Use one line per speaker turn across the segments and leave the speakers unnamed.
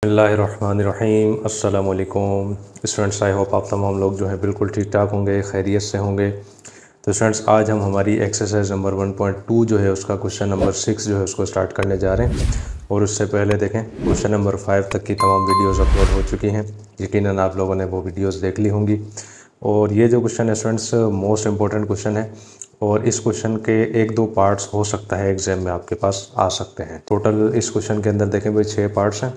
बिस्मिल्लाहिर्रहमानिर्रहीम अस्सलाम वालेकुम स्टूडेंट्स। आई होप आप तमाम लोग जो है बिल्कुल ठीक ठाक होंगे, खैरियत से होंगे। तो स्टूडेंट्स, आज हम हमारी एक्सरसाइज नंबर 1.2 जो है उसका क्वेश्चन नंबर 6 जो है उसको स्टार्ट करने जा रहे हैं। और उससे पहले देखें, क्वेश्चन नंबर 5 तक की तमाम वीडियोज़ अपलोड हो चुकी हैं। यकीनन आप लोगों ने वो वीडियोज़ देख ली होंगी। और ये जो क्वेश्चन है स्टूडेंट्स, मोस्ट इंपॉर्टेंट क्वेश्चन है। और इस क्वेश्चन के 1-2 पार्ट्स हो सकता है एग्ज़ाम में आपके पास आ सकते हैं। टोटल इस क्वेश्चन के अंदर देखें भाई 6 पार्ट्स हैं।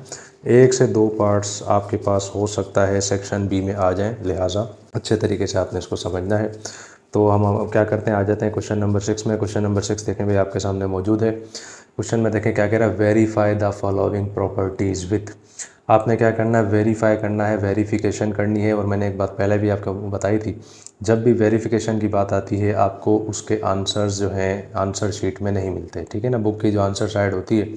1 से 2 पार्ट्स आपके पास हो सकता है सेक्शन बी में आ जाएं, लिहाजा अच्छे तरीके से आपने इसको समझना है। तो हम अब क्या करते हैं, आ जाते हैं क्वेश्चन नंबर 6 में। क्वेश्चन नंबर 6 देखें भाई आपके सामने मौजूद है। क्वेश्चन में देखें क्या कह रहा है, verify the following properties with. आपने क्या करना है, वेरीफाई करना है, वेरिफिकेशन करनी है। और मैंने एक बात पहले भी आपको बताई थी, जब भी वेरिफिकेशन की बात आती है आपको उसके आंसर्स जो हैं आंसर शीट में नहीं मिलते, ठीक है ना। बुक की जो आंसर साइड होती है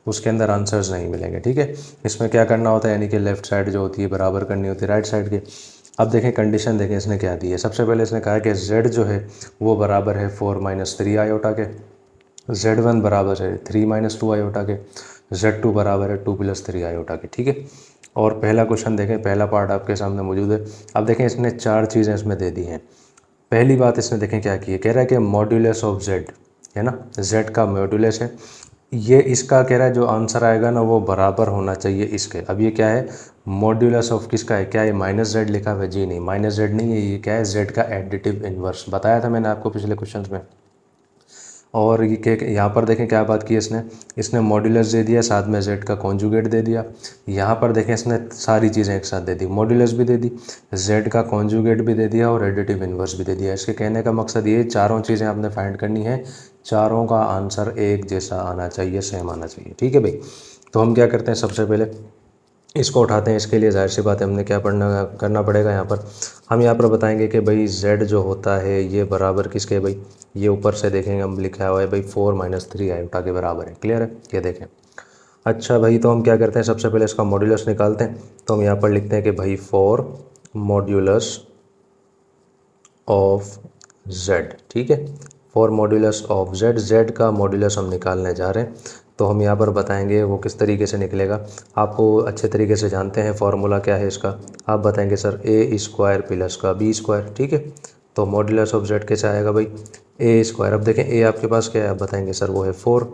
उसके अंदर आंसर्स नहीं मिलेंगे, ठीक है। इसमें क्या करना होता है, यानी कि लेफ़्ट साइड जो होती है बराबर करनी होती है राइट साइड के। अब देखें कंडीशन देखें इसने क्या दी है। सबसे पहले इसने कहा कि z जो है वो बराबर है 4-3 आयोटा के, z1 बराबर है 3-2 आयोटा के, z2 बराबर है 2+3 आयोटा के, ठीक है। और पहला क्वेश्चन देखें, पहला पार्ट आपके सामने मौजूद है। अब देखें इसने 4 चीज़ें इसमें दे दी हैं। पहली बात इसने देखें क्या की है, कह रहा है कि मॉड्यूलस ऑफ z है ना, z का मॉड्यूलस है। ये इसका कह रहा है जो आंसर आएगा ना वो बराबर होना चाहिए इसके। अब ये क्या है, मॉड्यूलस ऑफ किसका है, क्या ये -z लिखा हुआ है? जी नहीं, -z नहीं है, ये क्या है, z का एडिटिव इन्वर्स बताया था मैंने आपको पिछले क्वेश्चन में। और ये के यहाँ पर देखें क्या बात की इसने, इसने मॉड्यूलस दे दिया, साथ में z का कॉन्जुगेट दे दिया। यहाँ पर देखें इसने सारी चीज़ें एक साथ दे दी, मॉड्यूलस भी दे दी, z का कॉन्जुगेट भी दे दिया और एडिटिव इन्वर्स भी दे दिया। इसके कहने का मकसद ये चारों चीज़ें आपने फाइंड करनी है, चारों का आंसर एक जैसा आना चाहिए, सेम आना चाहिए, ठीक है भाई। तो हम क्या करते हैं, सबसे पहले इसको उठाते हैं। इसके लिए जाहिर सी बात है हमने क्या करना पड़ेगा। यहाँ पर हम यहाँ पर बताएंगे कि भाई z जो होता है ये बराबर किसके, भाई ये ऊपर से देखेंगे हम लिखा हुआ है भाई 4-3 आयोटा के बराबर है। क्लियर है, ये देखें। अच्छा भाई, तो हम क्या करते हैं, सबसे पहले इसका मॉड्यूलस निकालते हैं। तो हम यहाँ पर लिखते हैं कि भाई 4 मॉड्यूलस ऑफ z, ठीक है। 4 मॉड्यूलस ऑफ z, z का मॉड्यूलस हम निकालने जा रहे हैं। तो हम यहाँ पर बताएंगे वो किस तरीके से निकलेगा। आपको अच्छे तरीके से जानते हैं फार्मूला क्या है इसका। आप बताएंगे सर a² प्लस का b², ठीक है। तो मॉड्यूलस ऑफ z कैसे आएगा भाई, a²। अब देखें a आपके पास क्या है, आप बताएंगे सर वो है 4,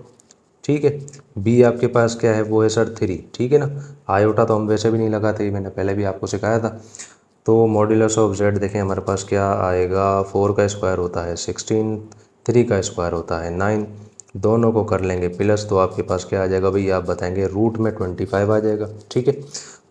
ठीक है। b आपके पास क्या है, वो है सर 3, ठीक है ना। आयोटा तो हम वैसे भी नहीं लगाते, मैंने पहले भी आपको सिखाया था। तो मॉड्यूलस ऑफ z देखें हमारे पास क्या आएगा, 4 का स्क्वायर होता है 16, 3 का स्क्वायर होता है 9, दोनों को कर लेंगे प्लस, तो आपके पास क्या आ जाएगा भाई, आप बताएंगे रूट में 25 आ जाएगा, ठीक है।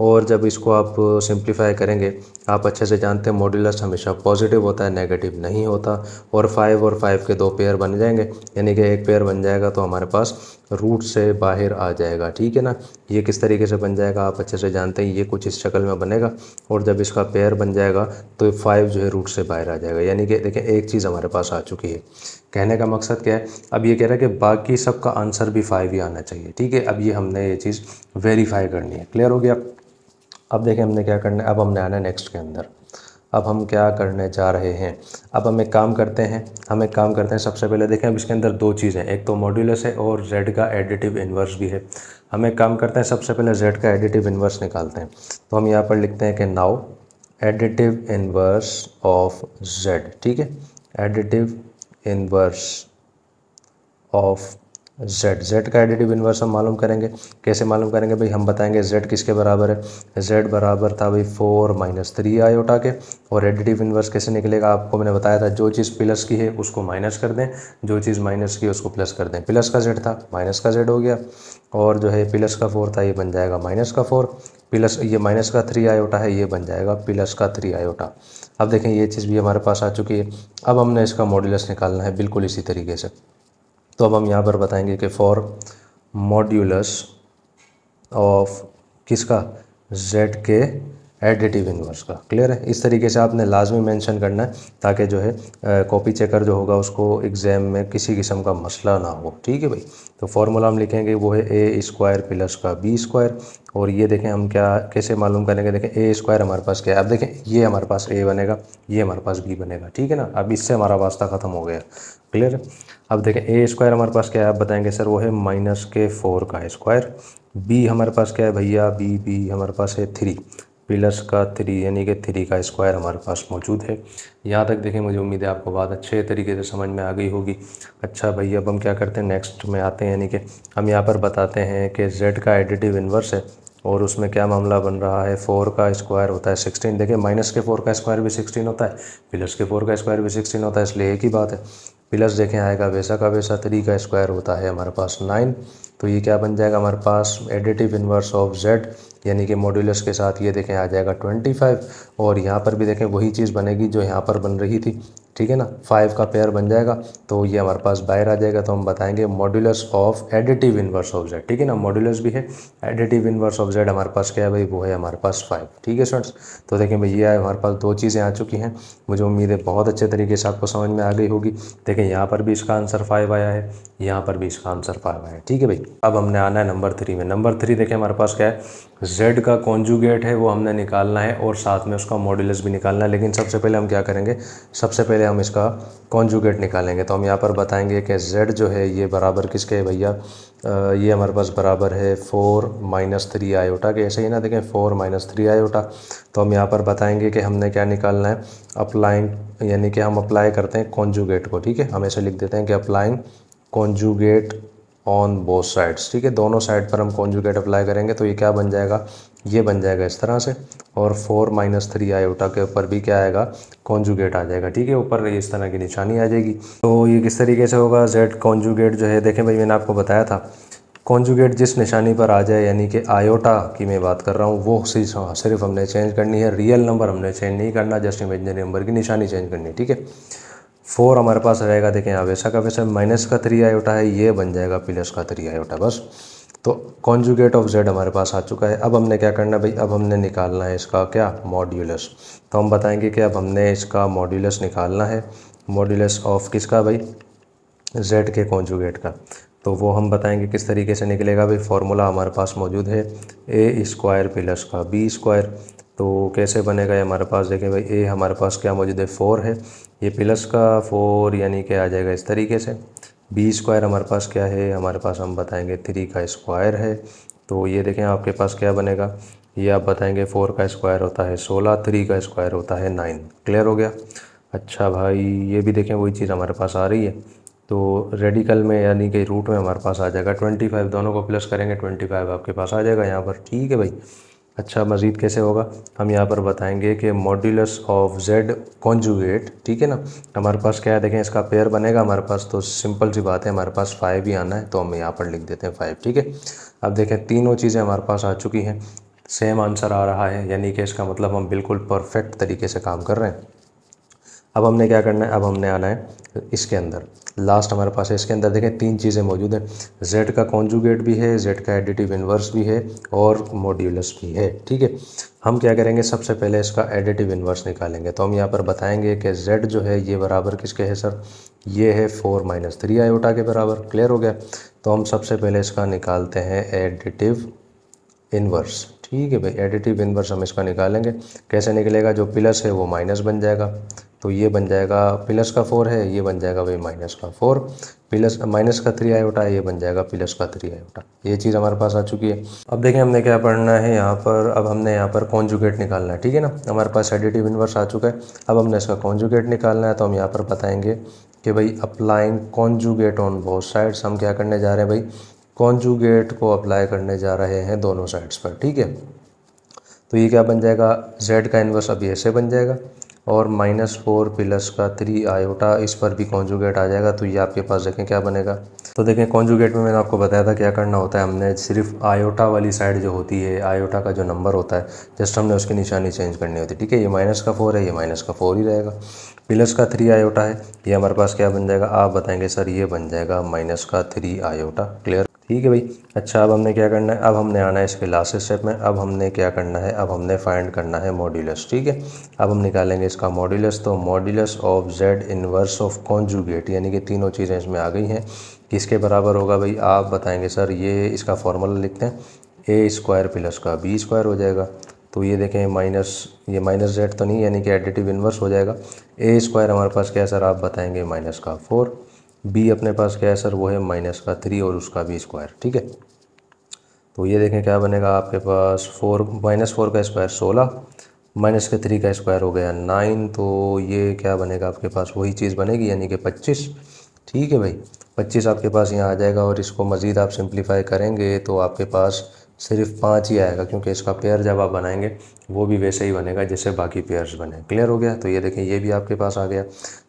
और जब इसको आप सिंप्लीफाई करेंगे, आप अच्छे से जानते हैं मॉड्यूलस हमेशा पॉजिटिव होता है, नेगेटिव नहीं होता। और 5 और 5 के 2 पेयर बन जाएंगे, यानी कि एक पेयर बन जाएगा तो हमारे पास रूट से बाहर आ जाएगा, ठीक है ना। ये किस तरीके से बन जाएगा आप अच्छे से जानते हैं, ये कुछ इस शक्ल में बनेगा। और जब इसका पेयर बन जाएगा तो 5 जो है रूट से बाहर आ जाएगा, यानी कि देखें एक चीज़ हमारे पास आ चुकी है। कहने का मकसद क्या है, अब ये कह रहा है कि बाकी सब का आंसर भी 5 ही आना चाहिए, ठीक है। अब ये हमने ये चीज़ वेरीफाई करनी है। क्लियर हो गया। अब देखें हमने क्या करना है, अब हमने आना है नेक्स्ट के अंदर। अब हम क्या करने जा रहे हैं, अब हम एक काम करते हैं, सबसे पहले देखें अब इसके अंदर 2 चीज़ें, एक तो मॉड्यूलस है और z का एडिटिव इन्वर्स भी है। हम एक काम करते हैं, सबसे पहले z का एडिटिव इन्वर्स निकालते हैं। तो हम यहाँ पर लिखते हैं कि now additive inverse of z, ठीक है। एडिटिव इन्वर्स ऑफ z का एडिटिव इन्वर्स हम मालूम करेंगे। कैसे मालूम करेंगे भाई, हम बताएंगे z किसके बराबर है, z बराबर था भाई 4-3 आयोटा के। और एडिटिव इन्वर्स कैसे निकलेगा, आपको मैंने बताया था, जो चीज़ प्लस की है उसको माइनस कर दें, जो चीज़ माइनस की है उसको प्लस कर दें। प्लस का z था, माइनस का z हो गया। और जो है प्लस का 4 था, ये बन जाएगा माइनस का 4, प्लस ये माइनस का 3 आयोटा है, ये बन जाएगा प्लस का 3 आयोटा। अब देखें ये चीज़ भी हमारे पास आ चुकी है। अब हमने इसका मॉड्यूलस निकालना है बिल्कुल इसी तरीके से। तो अब हम यहाँ पर बताएंगे कि फॉर मॉड्यूलस ऑफ किसका, z के एडिटिव इन्वर्स का। क्लियर है, इस तरीके से आपने लाजमी मेंशन करना है, ताकि जो है कॉपी चेकर जो होगा उसको एग्ज़ाम में किसी किस्म का मसला ना हो, ठीक है भाई। तो फार्मूला हम लिखेंगे वो है a² प्लस का b²। और ये देखें हम क्या कैसे मालूम करेंगे, देखें a² हमारे पास क्या है, अब देखें ये हमारे पास a बनेगा, ये हमारे पास b बनेगा, ठीक है ना। अब इससे हमारा वास्ता ख़त्म हो गया। क्लियर है। अब देखें a² हमारे पास क्या है, आप बताएंगे सर वो है -4 का स्क्वायर, बी हमारे पास क्या है भैया, बी हमारे पास है 3 प्लस का 3 यानी कि 3 का स्क्वायर हमारे पास मौजूद है। यहाँ तक देखें मुझे उम्मीद है आपको बात अच्छे तरीके से समझ में आ गई होगी। अच्छा भैया अब हम क्या करते हैं, नेक्स्ट में आते हैं, यानी कि हम यहाँ पर बताते हैं कि z का एडिटिव इन्वर्स है और उसमें क्या मामला बन रहा है, 4 का स्क्वायर होता है 16। देखिए माइनस के 4 का स्क्वायर भी 16 होता है, प्लस के 4 का स्क्वायर भी 16 होता है, इसलिए एक ही बात है। प्लस देखें आएगा वैसा का वैसा, 3 का स्क्वायर होता है हमारे पास 9। तो ये क्या बन जाएगा हमारे पास, एडिटिव इन्वर्स ऑफ z यानी कि मॉड्यूलस के साथ ये देखें आ जाएगा 25। और यहाँ पर भी देखें वही चीज़ बनेगी जो यहाँ पर बन रही थी, ठीक है ना, 5 का पेयर बन जाएगा तो ये हमारे पास बाहर आ जाएगा। तो हम बताएंगे modulus of additive inverse of z, ठीक है ना, मॉड्यूलस भी है, एडिटिव इन्वर्स ऑफ z हमारे पास क्या है भाई, वो है हमारे पास 5, ठीक है स्टूडेंट्स। तो देखें भाई ये हमारे पास दो चीज़ें आ चुकी हैं, मुझे उम्मीद है बहुत अच्छे तरीके से आपको समझ में आ गई होगी। देखें यहाँ पर भी इसका आंसर 5 आया है, यहाँ पर भी इसका आंसर 5 आया है, ठीक है भाई। अब हमने आना है नंबर 3 में। नंबर 3 देखें हमारे पास क्या है, z का कॉन्जुगेट है वो हमने निकालना है और साथ में उसका मॉड्यूलस भी निकालना है। लेकिन सबसे पहले हम क्या करेंगे, सबसे पहले हम इसका कॉन्जुगेट निकालेंगे। तो हम यहाँ पर बताएंगे कि z जो है ये बराबर किसके है भैया, ये हमारे पास बराबर है 4 माइनस 3 आयोटा के, ऐसे ही ना देखें 4 माइनस 3 आयोटा। तो हम यहाँ पर बताएंगे कि हमने क्या निकालना है, अप्लाइंग, यानी कि हम अप्लाई करते हैं कॉन्जुगेट को, ठीक है, हम ऐसे लिख देते हैं कि applying conjugate on both sides, ठीक है, दोनों साइड पर हम कॉन्जुगेट अप्लाई करेंगे। तो ये क्या बन जाएगा, ये बन जाएगा इस तरह से, और 4 माइनस 3 आयोटा के ऊपर भी क्या आएगा, कॉन्जुगेट आ जाएगा, ठीक है, ऊपर इस तरह की निशानी आ जाएगी। तो ये किस तरीके से होगा, z कॉन्जुगेट जो है, देखें भाई मैंने आपको बताया था कॉन्जुगेट जिस निशानी पर आ जाए, यानी कि आयोटा की मैं बात कर रहा हूँ, वो सिर्फ हमने चेंज करनी है, रियल नंबर हमने चेंज नहीं करना, जस्ट इमेजिनरी नंबर की निशानी चेंज करनी है, ठीक है। 4 हमारे पास रहेगा, देखें यहाँ वैसा का वैसा, माइनस का 3 आयोटा है, ये बन जाएगा प्लस का 3 आयोटा, बस। तो कॉन्जुगेट ऑफ z हमारे पास आ चुका है। अब हमने क्या करना है भाई, अब हमने निकालना है इसका क्या, मॉड्यूलस। तो हम बताएंगे कि अब हमने इसका मॉड्यूलस निकालना है, मॉड्यूलस ऑफ किसका भाई, z के कॉन्जुगेट का। तो वो हम बताएंगे किस तरीके से निकलेगा भाई, फार्मूला हमारे पास मौजूद है a स्क्वायर प्लस का b स्क्वायर। तो कैसे बनेगा ये हमारे पास, देखें भाई a हमारे पास क्या मौजूद है, 4 है, ये प्लस का 4 यानी कि आ जाएगा इस तरीके से। b स्क्वायर हमारे पास क्या है, हमारे पास हम बताएंगे 3 का स्क्वायर है। तो ये देखें आपके पास क्या बनेगा, ये आप बताएंगे 4 का स्क्वायर होता है 16, 3 का स्क्वायर होता है 9। क्लियर हो गया। अच्छा भाई ये भी देखें वही चीज़ हमारे पास आ रही है, तो रेडिकल में यानी कि रूट में हमारे पास आ जाएगा 25, दोनों को प्लस करेंगे 25 आपके पास आ जाएगा यहाँ पर, ठीक है भाई। अच्छा मज़ीद कैसे होगा, हम यहाँ पर बताएंगे कि मॉड्यूलस ऑफ z कॉन्जुगेट, ठीक है ना, हमारे पास क्या है, देखें इसका पेयर बनेगा हमारे पास, तो सिंपल सी बात है हमारे पास 5 ही आना है, तो हम यहाँ पर लिख देते हैं 5, ठीक है। अब देखें तीनों चीज़ें हमारे पास आ चुकी हैं, सेम आंसर आ रहा है, यानी कि इसका मतलब हम बिल्कुल परफेक्ट तरीके से काम कर रहे हैं। अब हमने क्या करना है, अब हमने आना है इसके अंदर, लास्ट हमारे पास है इसके अंदर, देखें 3 चीज़ें मौजूद हैं, z का कॉन्जुगेट भी है, z का एडिटिव इन्वर्स भी है और मॉड्यूलस भी है, ठीक है। हम क्या करेंगे, सबसे पहले इसका एडिटिव इन्वर्स निकालेंगे। तो हम यहाँ पर बताएंगे कि z जो है ये बराबर किसके है सर, ये है 4 माइनस 3 आयोटा के बराबर। क्लियर हो गया। तो हम सबसे पहले इसका निकालते हैं एडिटिव इन्वर्स, ठीक है भाई, एडिटिव इन्वर्स हम इसका निकालेंगे। कैसे निकलेगा, जो प्लस है वो माइनस बन जाएगा, तो ये बन जाएगा प्लस का 4 है, ये बन जाएगा भाई माइनस का 4, प्लस माइनस का 3 आयोटा है, ये बन जाएगा प्लस का 3 आयोटा। ये चीज़ हमारे पास आ चुकी है। अब देखें हमने क्या पढ़ना है यहाँ पर, अब हमने यहाँ पर कॉन्जुगेट निकालना है, ठीक है ना, हमारे पास एडिटिव इन्वर्स आ चुका है। अब हमने इसका कॉन्जुगेट निकालना है, तो हम यहाँ पर बताएंगे कि भाई applying conjugate on both sides, हम क्या करने जा रहे हैं भाई, कॉन्जुगेट को अप्लाई करने जा रहे हैं दोनों साइड्स पर, ठीक है। तो ये क्या बन जाएगा, z का इन्वर्स अभी ऐसे बन जाएगा, और -4 प्लस का 3 आयोटा इस पर भी कॉन्जुगेट आ जाएगा। तो ये आपके पास देखें क्या बनेगा। तो देखें कॉन्जुगेट में मैंने आपको बताया था क्या करना होता है, हमने सिर्फ आयोटा वाली साइड जो होती है, आयोटा का जो नंबर होता है, जस्ट हमने उसकी निशानी चेंज करनी होती है, ठीक है। ये -4 है, ये -4 ही रहेगा। प्लस का 3 आयोटा है, ये हमारे पास क्या बन जाएगा, आप बताएंगे सर ये बन जाएगा -3 आयोटा। क्लियर, ठीक है भाई। अच्छा अब हमने क्या करना है, अब हमने आना है इसके लास्ट स्टेप में। अब हमने क्या करना है, अब हमने फाइंड करना है मॉड्यूलस, ठीक है। अब हम निकालेंगे इसका मॉड्यूलस। तो modulus of z inverse of conjugate, यानी कि तीनों चीज़ें इसमें आ गई हैं, किसके बराबर होगा भाई, आप बताएंगे सर, ये इसका फॉर्मूला लिखते हैं, a स्क्वायर प्लस का b स्क्वायर हो जाएगा। तो ये देखें ये माइनस z तो नहीं, यानी कि एडिटिव इन्वर्स हो जाएगा। a स्क्वायर हमारे पास क्या है सर, आप बताएंगे -4, b अपने पास क्या है सर, वो है -3 और उसका b स्क्वायर, ठीक है। तो ये देखें क्या बनेगा आपके पास, 4 -4 का स्क्वायर 16, माइनस के 3 का स्क्वायर हो गया 9, तो ये क्या बनेगा आपके पास, वही चीज़ बनेगी यानी कि 25। ठीक है भाई, 25 आपके पास यहाँ आ जाएगा। और इसको मज़ीद आप सिंप्लीफाई करेंगे तो आपके पास सिर्फ 5 ही आएगा, क्योंकि इसका पेयर जब आप बनाएंगे वो भी वैसे ही बनेगा जैसे बाकी पेयर्स बने। क्लियर हो गया। तो ये देखें ये भी आपके पास आ गया।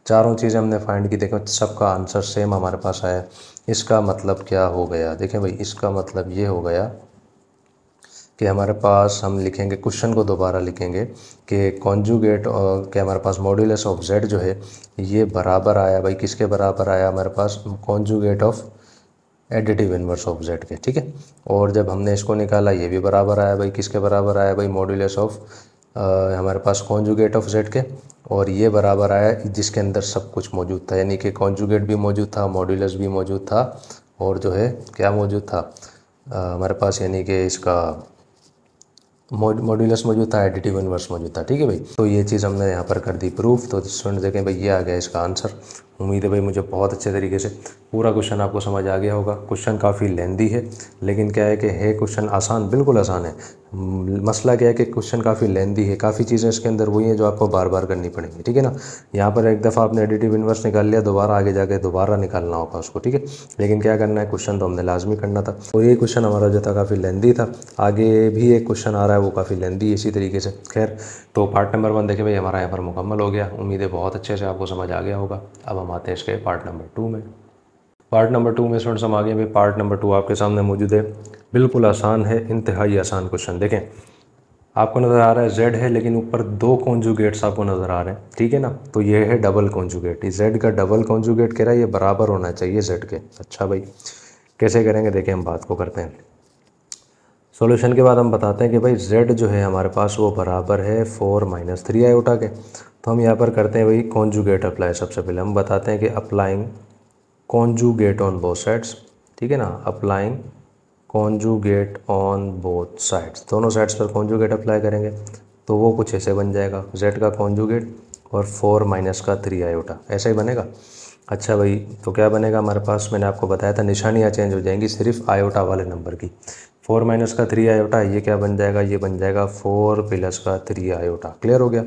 चारों चीज़ें हमने फाइंड की, देखें सबका आंसर सेम हमारे पास आया। इसका मतलब क्या हो गया, देखें भाई इसका मतलब ये हो गया कि हमारे पास, हम लिखेंगे क्वेश्चन को दोबारा लिखेंगे कि कॉन्जुगेट के हमारे पास मॉड्यूलस ऑफ जेड जो है ये बराबर आया भाई, किसके बराबर आया हमारे पास, conjugate of additive inverse of Z के। ठीक है, और जब हमने इसको निकाला ये भी बराबर आया भाई, किसके बराबर आया भाई, मॉड्यूलस ऑफ हमारे पास कॉन्जुगेट ऑफ जेड के। और ये बराबर आया जिसके अंदर सब कुछ मौजूद था, यानी कि कॉन्जुगेट भी मौजूद था, मॉड्यूलस भी मौजूद था, और जो है क्या मौजूद था हमारे पास, यानी कि इसका मॉड्यूलस मौजूद था, एडिटिव इन्वर्स मौजूद था। ठीक है भाई, तो ये चीज़ हमने यहाँ पर कर दी प्रूफ। तो स्टूडेंट देखें भाई ये आ गया इसका आंसर। उम्मीद है भाई मुझे बहुत अच्छे तरीके से पूरा क्वेश्चन आपको समझ आ गया होगा। क्वेश्चन काफ़ी लेंदी है, लेकिन क्या है कि है क्वेश्चन आसान, बिल्कुल आसान है। मसला क्या है कि क्वेश्चन काफ़ी लेंदी है, काफ़ी चीज़ें इसके अंदर वही हैं जो आपको बार बार करनी पड़ेंगी। ठीक है ना, यहाँ पर एक दफ़ा आपने एडिटिव इन्वर्स निकाल लिया, दोबारा आगे जाके दोबारा निकालना होगा उसको। ठीक है, लेकिन क्या करना है, क्वेश्चन तो हमने लाजमी करना था। और ये क्वेश्चन हमारा जो था काफ़ी लेंदी था। आगे भी एक क्वेश्चन आ रहा है वो काफ़ी लेंदी है इसी तरीके से। खैर, तो पार्ट नंबर 1 देखें भाई हमारा यहाँ पर मुकम्मल हो गया। उम्मीद है बहुत अच्छे से आपको समझ आ गया होगा। अब हम आते हैं इसके पार्ट नंबर 2 में। पार्ट नंबर 2 में स्टूडेंट्स हम आ गए भाई। पार्ट नंबर 2 आपके सामने मौजूद है, बिल्कुल आसान है, इंतहाई आसान क्वेश्चन। देखें आपको नज़र आ रहा है जेड है, लेकिन ऊपर 2 कॉन्जुगेट्स आपको नज़र आ रहे हैं। ठीक है ना, तो ये है डबल कॉन्जुगेट, जेड का डबल कॉन्जुगेट कह रहा है, ये बराबर होना चाहिए जेड के। अच्छा भाई कैसे करेंगे, देखें हम बात को करते हैं। सॉल्यूशन के बाद हम बताते हैं कि भाई z जो है हमारे पास वो बराबर है 4 - 3 आयोटा के। तो हम यहाँ पर करते हैं भाई कॉन्जुगेट अप्लाई। सबसे पहले हम बताते हैं कि applying conjugate on both sides. ठीक है ना, applying conjugate on both sides, दोनों साइड्स पर कॉन्जुगेट अप्लाई करेंगे तो वो कुछ ऐसे बन जाएगा, z का कॉन्जुगेट और 4 - 3 आयोटा, ऐसा ही बनेगा। अच्छा भाई, तो क्या बनेगा हमारे पास, मैंने आपको बताया था निशानियाँ चेंज हो जाएंगी सिर्फ आयोटा वाले नंबर की। 4 - 3 आयोटा, ये क्या बन जाएगा, ये बन जाएगा 4 + 3 आयोटा। क्लियर हो गया।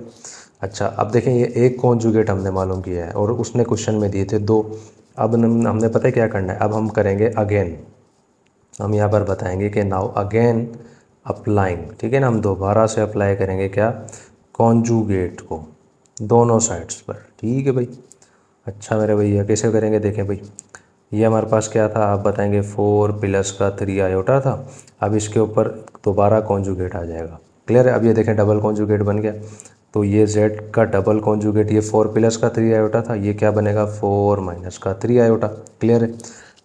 अच्छा अब देखें ये एक कॉन्जुगेट हमने मालूम किया है और उसने क्वेश्चन में दिए थे 2। अब हमने पता है क्या करना है, अब हम करेंगे अगेन। हम यहाँ पर बताएंगे कि नाउ अगेन अप्लाइंग। ठीक है ना, हम दोबारा से अप्लाई करेंगे क्या, कॉन्जुगेट को दोनों साइड्स पर। ठीक है भाई। अच्छा मेरे भैया कैसे करेंगे, देखें भाई ये हमारे पास क्या था, आप बताएंगे 4 + 3 आयोटा था। अब इसके ऊपर दोबारा कॉन्जुगेट आ जाएगा। क्लियर है। अब ये देखें डबल कॉन्जुगेट बन गया, तो ये z का डबल कॉन्जुगेट, ये 4 + 3 आयोटा था, ये क्या बनेगा 4 - 3 आयोटा। क्लियर है।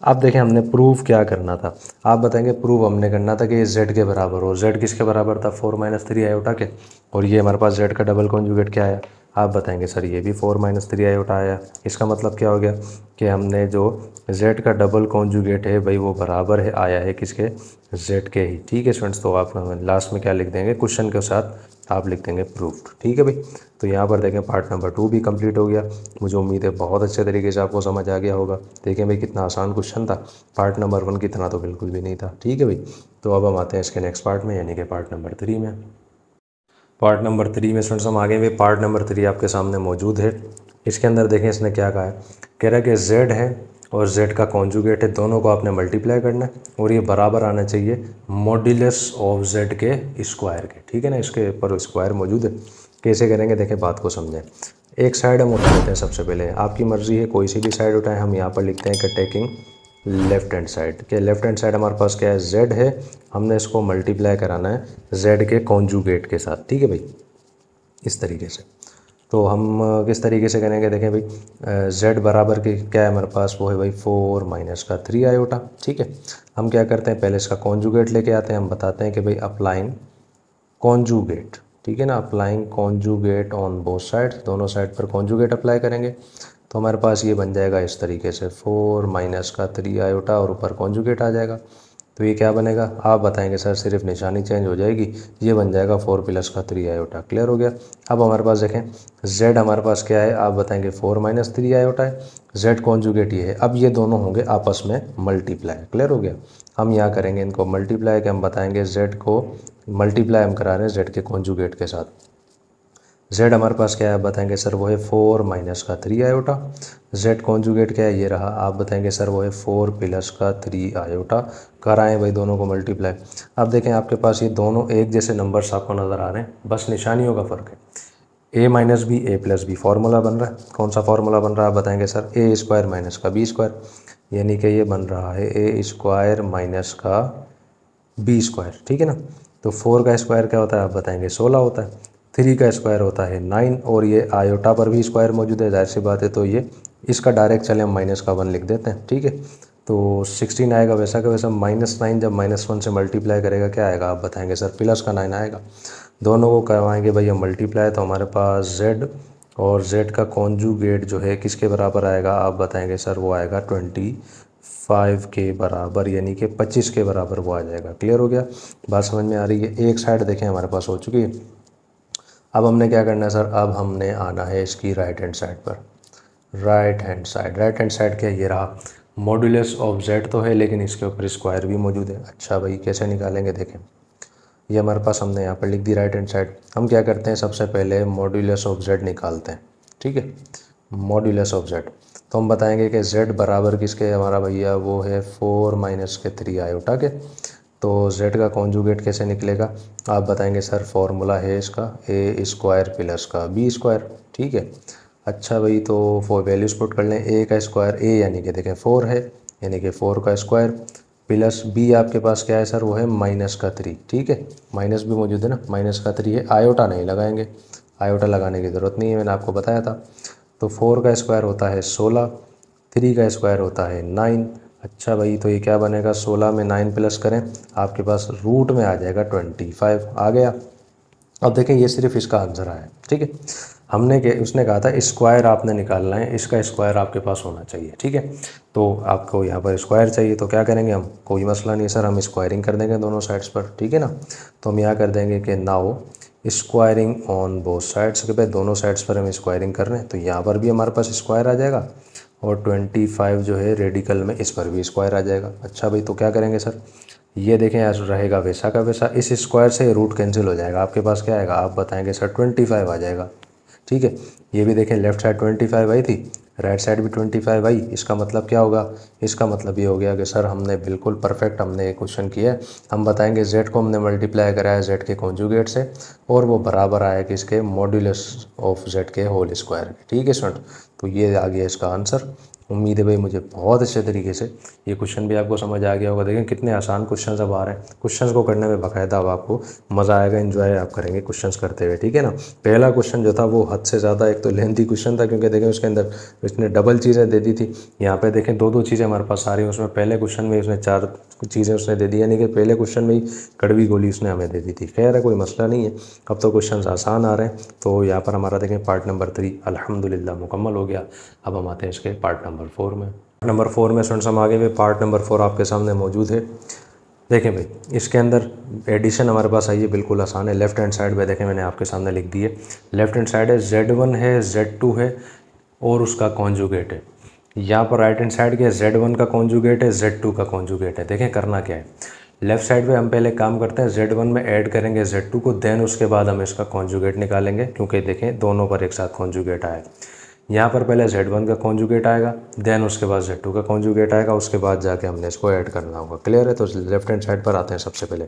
अब देखें हमने प्रूफ क्या करना था, आप बताएंगे प्रूफ हमने करना था कि ये z के बराबर हो। z किसके बराबर था, 4 - 3 आयोटा के। और ये हमारे पास z का डबल कॉन्जुगेट क्या आया, आप बताएंगे सर ये भी 4 - 3 आयोटा आया। इसका मतलब क्या हो गया कि हमने जो z का डबल कॉन्जुगेट है भाई वो बराबर है, आया है किसके, z के ही। ठीक है स्टूडेंट्स, तो आप लास्ट में क्या लिख देंगे, क्वेश्चन के साथ आप लिख देंगे प्रूफ्ड। ठीक है भाई, तो यहाँ पर देखें पार्ट नंबर 2 भी कंप्लीट हो गया। मुझे उम्मीद है बहुत अच्छे तरीके से आपको समझ आ गया होगा। देखें भाई कितना आसान क्वेश्चन था, पार्ट नंबर 1 की तरह तो बिल्कुल भी नहीं था। ठीक है भाई, तो अब हम आते हैं इसके नेक्स्ट पार्ट में, यानी कि पार्ट नंबर 3 में। पार्ट नंबर 3 में स्टूडेंट्स हम आगे भी, पार्ट नंबर 3 आपके सामने मौजूद है। इसके अंदर देखें इसने क्या कहा है, कह रहा है कि z है और z का कॉन्जुगेट है, दोनों को आपने मल्टीप्लाई करना है और ये बराबर आना चाहिए मॉड्यूलस ऑफ z के स्क्वायर के। ठीक है ना, इसके ऊपर स्क्वायर मौजूद है। कैसे करेंगे देखें, बात को समझें। एक साइड हम उठा लेते हैं, सबसे पहले आपकी मर्ज़ी है कोई सी भी साइड उठाएं। हम यहाँ पर लिखते हैं कि टेकिंग लेफ़्ट हैंड साइड के, लेफ़्ट हैंड साइड हमारे पास क्या है, z है, हमने इसको मल्टीप्लाई कराना है z के कॉन्जुगेट के साथ। ठीक है भाई, इस तरीके से। तो हम किस तरीके से करेंगे, देखें भाई z बराबर के क्या है हमारे पास, वो है भाई 4 - 3 आयोटा। ठीक है, हम क्या करते हैं, पहले इसका कॉन्जुगेट लेके आते हैं। हम बताते हैं कि भाई अप्लाइंग कॉन्जुगेट, ठीक है ना, applying conjugate on both sides, दोनों साइड पर कॉन्जुगेट अप्लाई करेंगे तो हमारे पास ये बन जाएगा इस तरीके से 4 - 3 आयोटा और ऊपर कॉन्जुगेट आ जाएगा। तो ये क्या बनेगा आप बताएंगे सर, सिर्फ निशानी चेंज हो जाएगी, ये बन जाएगा 4 प्लस का 3 आयोटा। क्लियर हो गया। अब हमारे पास देखें z हमारे पास क्या है, आप बताएंगे 4 माइनस 3 आयोटा है, z कॉन्जुगेट ये है। अब ये दोनों होंगे आपस में मल्टीप्लाई। क्लियर हो गया। हम यहाँ करेंगे इनको मल्टीप्लाई, कि हम बताएंगे z को मल्टीप्लाई हम करा रहे हैं z के कॉन्जुगेट के साथ। z हमारे पास क्या है, आप बताएंगे सर वो है 4 माइनस का 3 आयोटा। z कॉन्जुगेट क्या है, ये रहा, आप बताएंगे सर वो है 4 प्लस का 3 आयोटा। कराएं भाई दोनों को मल्टीप्लाई। अब देखें आपके पास ये दोनों एक जैसे नंबर्स आपको नज़र आ रहे हैं, बस निशानियों का फ़र्क है। a minus B A plus B formula बन रहा है। कौन सा फार्मूला बन रहा है, आप बताएंगे सर ए स्क्वायर माइनस का बी स्क्वायर, यानी कि ये बन रहा है ए स्क्वायर माइनस का बी स्क्वायर। ठीक है ना। तो 4 का स्क्वायर क्या होता है, आप बताएंगे 16 होता है। 3 का स्क्वायर होता है 9, और ये आयोटा पर भी स्क्वायर मौजूद है, जाहिर सी बात है, तो ये इसका डायरेक्ट चले हम माइनस का 1 लिख देते हैं। ठीक है। तो 16 आएगा वैसा का वैसा, -9 जब -1 से मल्टीप्लाई करेगा क्या आएगा, आप बताएंगे सर प्लस का 9 आएगा। दोनों को करवाएंगे भैया मल्टीप्लाई, तो हमारे पास z और z का कॉन्जुगेट जो है किसके बराबर आएगा, आप बताएंगे सर वो आएगा 25 के बराबर, यानी कि 25 के बराबर वो आ जाएगा। क्लियर हो गया। बात समझ में आ रही है। एक साइड देखें हमारे पास हो चुकी है। अब हमने क्या करना है सर, अब हमने आना है इसकी राइट हैंड साइड पर। राइट हैंड साइड क्या, ये रहा मॉड्यूलस ऑफ z तो है, लेकिन इसके ऊपर स्क्वायर भी मौजूद है। अच्छा भाई कैसे निकालेंगे, देखें ये हमारे पास हमने यहाँ पर लिख दी राइट हैंड साइड। हम क्या करते हैं, सबसे पहले मॉड्यूलस ऑफ z निकालते हैं। ठीक है। मॉड्यूलस ऑफ z, तो हम बताएंगे कि z बराबर किसके है हमारा भैया, वो है 4 माइनस के 3 आयोटा के। तो z का कॉन्जुगेट कैसे निकलेगा, आप बताएंगे सर फॉर्मूला है इसका ए स्क्वायर प्लस का बी स्क्वायर। ठीक है। अच्छा भाई, तो फॉर वैल्यूज पुट कर लें, ए का स्क्वायर ए यानी कि देखें 4 है, यानी कि 4 का स्क्वायर प्लस बी आपके पास क्या है सर, वो है माइनस का 3। ठीक है। माइनस भी मौजूद है ना, माइनस का 3 है, आयोटा नहीं लगाएंगे, आयोटा लगाने की ज़रूरत नहीं है, मैंने आपको बताया था। तो 4 का स्क्वायर होता है 16, 3 का स्क्वायर होता है 9। अच्छा भाई, तो ये क्या बनेगा, 16 में 9 प्लस करें, आपके पास रूट में आ जाएगा 25 आ गया। अब देखें ये सिर्फ इसका आंसर आया। ठीक है। हमने क्या, उसने कहा था स्क्वायर आपने निकालना है, इसका स्क्वायर आपके पास होना चाहिए। ठीक है। तो आपको यहाँ पर स्क्वायर चाहिए, तो क्या करेंगे हम, कोई मसला नहीं है सर, हम स्क्वायरिंग कर देंगे दोनों साइड्स पर। ठीक है ना। तो हम यहाँ कर देंगे कि now squaring on both sides, के भाई दोनों साइड्स पर हम स्क्वायरिंग कर रहे हैं, तो यहाँ पर भी हमारे पास स्क्वायर आ जाएगा, और 25 जो है रेडिकल में इस पर भी स्क्वायर आ जाएगा। अच्छा भाई, तो क्या करेंगे सर, ये देखें ऐसा रहेगा वैसा का वैसा, इस स्क्वायर से रूट कैंसिल हो जाएगा, आपके पास क्या आएगा, आप बताएंगे सर 25 आ जाएगा। ठीक है। ये भी देखें लेफ्ट साइड 25 आई थी, राइट साइड भी 25 आई। इसका मतलब क्या होगा, इसका मतलब ये हो गया कि सर हमने बिल्कुल परफेक्ट हमने एक क्वेश्चन किया है। हम बताएंगे z को हमने मल्टीप्लाई कराया z के कॉन्जुगेट से, और वो बराबर आया कि इसके मॉड्यूलस ऑफ z के होल स्क्वायर के। ठीक है स्टूडेंट, तो ये आ गया इसका आंसर। उम्मीद है भाई मुझे बहुत अच्छे तरीके से ये क्वेश्चन भी आपको समझ आ गया होगा। देखें कितने आसान क्वेश्चन अब आ रहे हैं, क्वेश्चंस को करने में बाकायदा अब आपको मज़ा आएगा, एंजॉय आप करेंगे क्वेश्चंस करते हुए। ठीक है ना। पहला क्वेश्चन जो था वो हद से ज़्यादा एक तो लेंथी क्वेश्चन था, क्योंकि देखें उसके अंदर इसने डबल चीज़ें दे दी थी। यहाँ पे देखें दो चीज़ें हमारे पास आ रही हैं, उसमें पहले क्वेश्चन में उसने 4 चीज़ें उसने दे दी, यानी कि पहले क्वेश्चन में ही कड़वी गोली उसने हमें दे दी थी। खैर है, कोई मसला नहीं है, अब तो क्वेश्चन आसान आ रहे हैं। तो यहाँ पर हमारा देखें पार्ट नंबर 3 अल्हम्दुलिल्लाह मुकम्मल हो गया। अब हम आते हैं इसके पार्ट नंबर 4 में। नंबर 4 में स्टूडेंट्स हम आगे हुए, पार्ट नंबर 4 आपके सामने मौजूद है। देखें भाई इसके अंदर एडिशन हमारे पास आई है, बिल्कुल आसान है। लेफ्ट हैंड साइड पे देखें मैंने आपके सामने लिख दी है, लेफ्ट हैंड साइड है Z1 है, Z2 है और उसका कॉन्जुगेट है। यहाँ पर राइट हैंड साइड के Z1 का कॉन्जुगेट है, Z2 का कॉन्जुगेट है। देखें करना क्या है, लेफ्ट साइड पे हम पहले काम करते हैं, Z1 में ऐड करेंगे Z2 को, देन उसके बाद हम इसका कॉन्जुगेट निकालेंगे, क्योंकि देखें दोनों पर एक साथ कॉन्जुगेट आया। यहाँ पर पहले Z1 का कॉन्जुगेट आएगा, देन उसके बाद Z2 का कॉन्जुगेट आएगा, उसके बाद जाके हमने इसको ऐड करना होगा। क्लियर है। तो लेफ्ट हैंड साइड पर आते हैं, सबसे पहले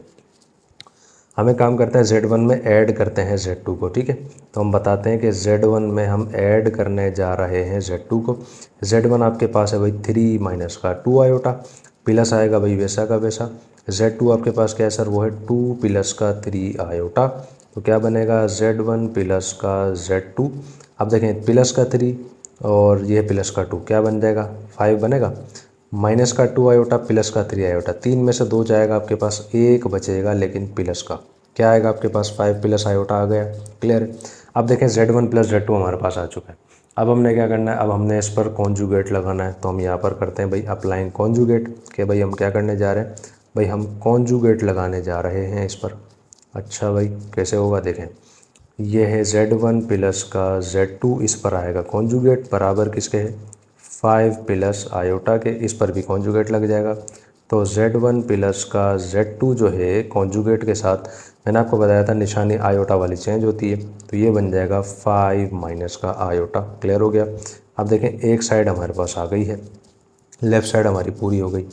हमें काम करते हैं Z1 में ऐड करते हैं Z2 को। ठीक है। तो हम बताते हैं कि Z1 में हम ऐड करने जा रहे हैं Z2 को। Z1 आपके पास है भाई 3 माइनस का 2 आयोटा, प्लस आएगा भाई वैसा का वैसा। Z2 आपके पास क्या है सर, वो है 2 प्लस का 3 आयोटा। तो क्या बनेगा, Z1 प्लस का Z2। अब देखें प्लस का 3 और ये प्लस का 2 क्या बन जाएगा, 5 बनेगा। माइनस का 2 आयोटा प्लस का 3 आयोटा, 3 में से 2 जाएगा, आपके पास 1 बचेगा, लेकिन प्लस का क्या आएगा आपके पास, 5 प्लस आयोटा आ गया। क्लियर है। अब देखें Z1 प्लस Z2 हमारे पास आ चुका है। अब हमने क्या करना है, अब हमने इस पर कॉन्जुगेट लगाना है। तो हम यहाँ पर करते हैं भाई अप्लाइंग कॉन्जुगेट, कि भाई हम क्या करने जा रहे हैं, भाई हम कॉन्जुगेट लगाने जा रहे हैं इस पर। अच्छा भाई कैसे होगा देखें, ये है Z1 प्लस का Z2 इस पर आएगा कॉन्जुगेट बराबर किसके है 5 प्लस आयोटा के, इस पर भी कॉन्जुगेट लग जाएगा। तो Z1 प्लस का Z2 जो है कॉन्जुगेट के साथ, मैंने आपको बताया था निशानी आयोटा वाली चेंज होती है, तो ये बन जाएगा 5 माइनस का आयोटा। क्लियर हो गया। अब देखें एक साइड हमारे पास आ गई है, लेफ़्ट साइड हमारी पूरी हो गई।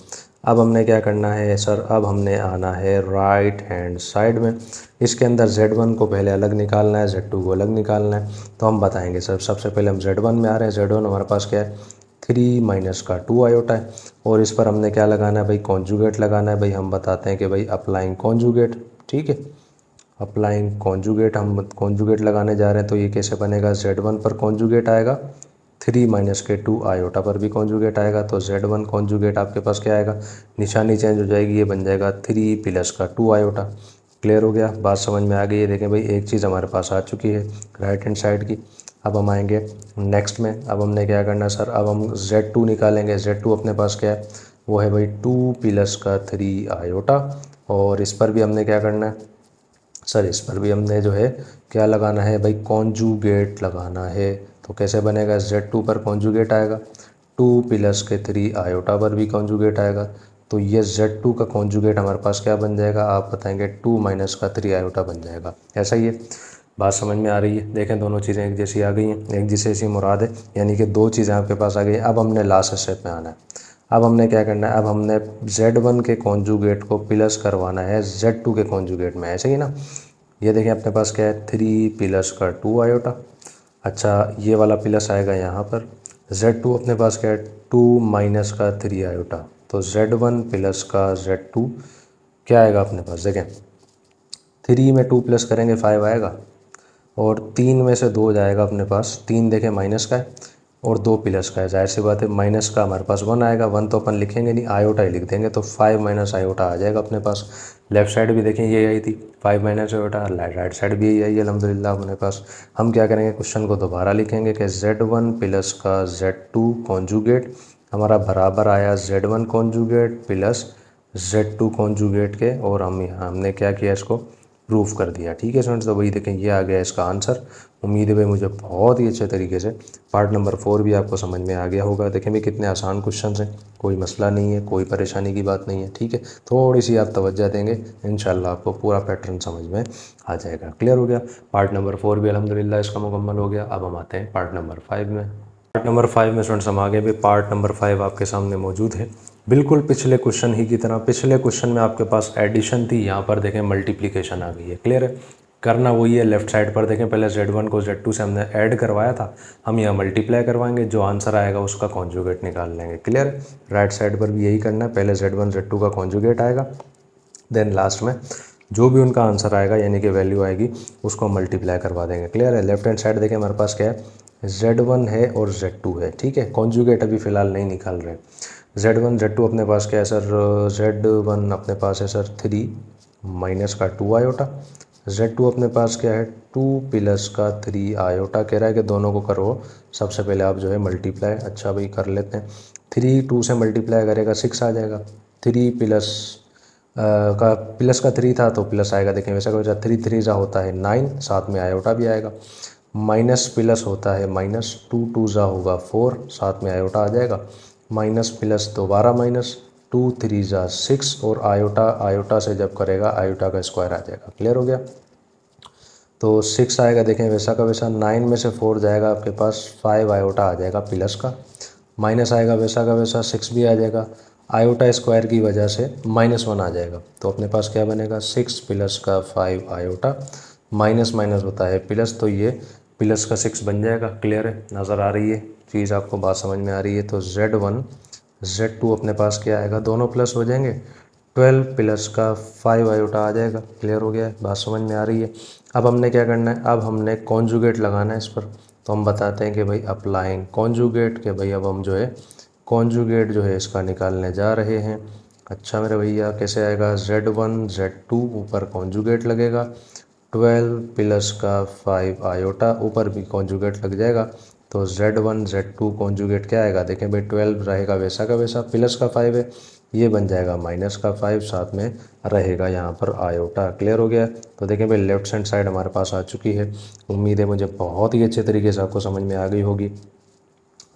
अब हमने क्या करना है सर, अब हमने आना है राइट हैंड साइड में। इसके अंदर Z1 को पहले अलग निकालना है, Z2 को अलग निकालना है। तो हम बताएंगे सर, सबसे पहले हम Z1 में आ रहे हैं। Z1 हमारे पास क्या है 3 माइनस का 2 आयोटा है, और इस पर हमने क्या लगाना है भाई कॉन्जुगेट लगाना है। भाई हम बताते हैं कि भाई अप्लाइंग कॉन्जुगेट, ठीक है, अप्लाइंग कॉन्जुगेट, हम कॉन्जुगेट लगाने जा रहे हैं। तो ये कैसे बनेगा, Z1 पर कॉन्जुगेट आएगा, 3 माइनस के 2 आयोटा पर भी कॉन्जुगेट आएगा। तो Z1 कॉन्जुगेट आपके पास क्या आएगा, निशानी चेंज हो जाएगी, ये बन जाएगा 3 प्लस का 2 आयोटा। क्लियर हो गया, बात समझ में आ गई है। देखें भाई एक चीज़ हमारे पास आ चुकी है राइट हैंड साइड की। अब हम आएंगे नेक्स्ट में। अब हमने क्या करना है सर, अब हम Z2 निकालेंगे। Z2 अपने पास क्या है, वो है भाई 2 प्लस का 3 आयोटा, और इस पर भी हमने क्या करना है सर, इस पर भी हमने जो है क्या लगाना है भाई कॉन्जुगेट लगाना है। तो कैसे बनेगा, Z2 पर कॉन्जुगेट आएगा, 2 प्लस के 3 आयोटा पर भी कॉन्जुगेट आएगा। तो ये Z2 का कॉन्जुगेट हमारे पास क्या बन जाएगा, आप बताएंगे 2 माइनस का 3 आयोटा बन जाएगा। ऐसा ही है, बात समझ में आ रही है। देखें दोनों चीज़ें एक जैसी आ गई हैं, एक जैसी मुराद है, यानी कि दो चीज़ें आपके पास आ गई हैं। अब हमने लास्ट स्टेप में आना है। अब हमने क्या करना है, अब हमने Z1 के कॉन्जुगेट को प्लस करवाना है Z2 के कॉन्जुगेट में, ऐसे ही ना। ये देखिए अपने पास क्या है 3 प्लस का 2 आयोटा। अच्छा ये वाला प्लस आएगा यहाँ पर। Z2 अपने पास क्या है 2 माइनस का 3 आयोटा। तो Z1 प्लस का Z2 क्या आएगा अपने पास, देखें 3 में 2 प्लस करेंगे 5 आएगा, और 3 में से 2 जाएगा अपने पास, 3 देखें माइनस का है और 2 प्लस का है, जाहिर सी बात है माइनस का हमारे पास 1 आएगा। 1 तो अपन लिखेंगे नहीं, आयोटा ही लिख देंगे, तो 5 माइनस आयोटा आ जाएगा अपने पास। लेफ्ट साइड भी देखें ये आई थी 5 माइनस आयोटा, राइट साइड भी यही आई है अल्हम्दुलिल्लाह अपने पास। हम क्या करेंगे, क्वेश्चन को दोबारा लिखेंगे कि Z1 प्लस का Z2 कॉन्जुगेट हमारा बराबर आया Z1 conjugate plus Z2 conjugate के, और हमने क्या किया, इसको प्रूफ कर दिया। ठीक है स्टूडेंट्स, तो वही देखें ये आ गया इसका आंसर। उम्मीद है भाई मुझे बहुत ही अच्छे तरीके से पार्ट नंबर 4 भी आपको समझ में आ गया होगा। देखें भाई कितने आसान क्वेश्चन हैं, कोई मसला नहीं है, कोई परेशानी की बात नहीं है। ठीक है, थोड़ी सी आप तवज्जो देंगे इंशाल्लाह आपको पूरा पैटर्न समझ में आ जाएगा। क्लियर हो गया, पार्ट नंबर 4 भी अल्हम्दुलिल्लाह इसका मुकम्मल हो गया। अब हम आते हैं पार्ट नंबर 5 में। पार्ट नंबर 5 में स्टूडेंट्स हम आगे भी, पार्ट नंबर 5 आपके सामने मौजूद है, बिल्कुल पिछले क्वेश्चन ही की तरह। पिछले क्वेश्चन में आपके पास एडिशन थी, यहाँ पर देखें मल्टीप्लिकेशन आ गई है। क्लियर है, करना वही है। लेफ्ट साइड पर देखें पहले Z1 को Z2 से हमने ऐड करवाया था, हम यहाँ मल्टीप्लाई करवाएंगे, जो आंसर आएगा उसका कॉन्जुगेट निकाल लेंगे। क्लियर है, राइट साइड पर भी यही करना है, पहले Z1 Z2 का कॉन्जुगेट आएगा, देन लास्ट में जो भी उनका आंसर आएगा यानी कि वैल्यू आएगी उसको मल्टीप्लाई करवा देंगे। क्लियर है, लेफ्ट हैंड साइड देखें हमारे पास क्या है Z1 है और Z2 है। ठीक है, कॉन्जुगेट अभी फ़िलहाल नहीं निकाल रहे। Z1 Z2 अपने पास क्या है सर, Z1 अपने पास है सर 3 माइनस का 2 आयोटा, Z2 अपने पास क्या है 2 प्लस का 3 आयोटा। कह रहा है कि दोनों को करो सबसे पहले आप जो है मल्टीप्लाई। अच्छा भाई कर लेते हैं, 3 2 से मल्टीप्लाई करेगा 6 आ जाएगा, 3 प्लस का प्लस का 3 था तो प्लस आएगा। देखें वैसा कोई 3 3 जा होता है 9, साथ में आयोटा भी आएगा। माइनस प्लस होता है माइनस, 2 2 जा होगा 4, साथ में आयोटा आ जाएगा। माइनस प्लस दोबारा माइनस, 2 3 जा 6, और आयोटा आयोटा से जब करेगा आयोटा का स्क्वायर आ जाएगा। क्लियर हो गया, तो 6 आएगा। देखें वैसा का वैसा 9 में से 4 जाएगा आपके पास, 5 आयोटा आ जाएगा प्लस का, माइनस आएगा वैसा का वैसा 6 भी आ जाएगा, आयोटा स्क्वायर की वजह से -1 आ जाएगा। तो अपने पास क्या बनेगा 6 प्लस का 5 आयोटा, माइनस माइनस होता है प्लस, तो ये प्लस का 6 बन जाएगा। क्लियर है, नज़र आ रही है चीज़, आपको बात समझ में आ रही है। तो Z1 Z2 अपने पास क्या आएगा, दोनों प्लस हो जाएंगे, 12 प्लस का 5 आयोटा आ जाएगा। क्लियर हो गया है, बात समझ में आ रही है। अब हमने क्या करना है, अब हमने कॉन्जुगेट लगाना है इस पर। तो हम बताते हैं कि भाई अप्लाइंग कॉन्जुगेट, के भाई अब हम जो है कॉन्जुगेट जो है इसका निकालने जा रहे हैं। अच्छा मेरे भैया कैसे आएगा, Z1 Z2 ऊपर कॉन्जुगेट लगेगा, 12 प्लस का 5 आयोटा ऊपर भी कॉन्जुगेट लग जाएगा। तो Z1 Z2 कॉन्जुगेट क्या आएगा, देखें भाई 12 रहेगा वैसा का वैसा, प्लस का 5 है ये बन जाएगा -5, साथ में रहेगा यहाँ पर आयोटा। क्लियर हो गया। तो देखें भाई लेफ्ट हैंड साइड हमारे पास आ चुकी है। उम्मीद है मुझे बहुत ही अच्छे तरीके से आपको समझ में आ गई होगी।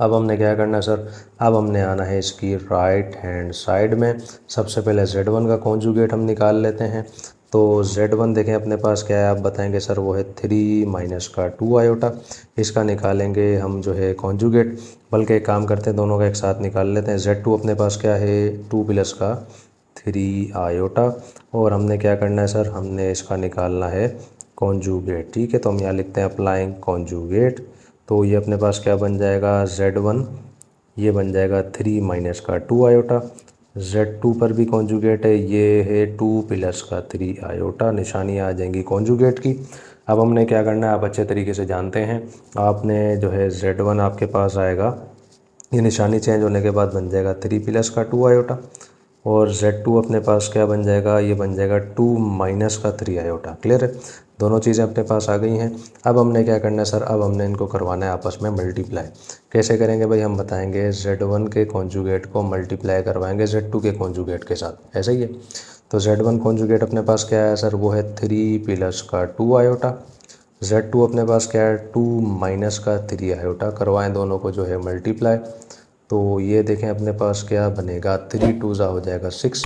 अब हमने क्या करना है सर, अब हमने आना है इसकी राइट हैंड साइड में। सबसे पहले Z1 का कॉन्जुगेट हम निकाल लेते हैं। तो Z1 देखें अपने पास क्या है, आप बताएंगे सर वो है 3 माइनस का 2 आयोटा। इसका निकालेंगे हम जो है कॉन्जुगेट, बल्कि एक काम करते हैं दोनों का एक साथ निकाल लेते हैं। Z2 अपने पास क्या है 2 प्लस का 3 आयोटा, और हमने क्या करना है सर, हमने इसका निकालना है कॉन्जुगेट। ठीक है, तो हम यहाँ लिखते हैं अप्लाइंग कॉन्जुगेट। तो ये अपने पास क्या बन जाएगा Z1, ये बन जाएगा 3 माइनस का 2 आयोटा। Z2 पर भी कॉन्जुगेट है, ये है 2 प्लस का 3 आयोटा। निशानियाँ आ जाएंगी कॉन्जुगेट की। अब हमने क्या करना है, आप अच्छे तरीके से जानते हैं। आपने जो है Z1 आपके पास आएगा, ये निशानी चेंज होने के बाद बन जाएगा 3 प्लस का 2 आयोटा, और Z2 अपने पास क्या बन जाएगा, ये बन जाएगा 2 माइनस का 3 आयोटा। क्लियर है, दोनों चीज़ें अपने पास आ गई हैं। अब हमने क्या करना है सर, अब हमने इनको करवाना है आपस में मल्टीप्लाई। कैसे करेंगे भाई, हम बताएंगे Z1 के कॉन्जुगेट को मल्टीप्लाई करवाएंगे Z2 के कॉन्जुगेट के साथ, ऐसा ही है। तो Z1 कॉन्जुगेट अपने पास क्या है सर, वो है 3 प्लस का 2 आयोटा। Z2 अपने पास क्या है 2 माइनस का 3 आयोटा। करवाएं दोनों को जो है मल्टीप्लाई। तो ये देखें अपने पास क्या बनेगा, 3 2 ज़ा हो जाएगा 6,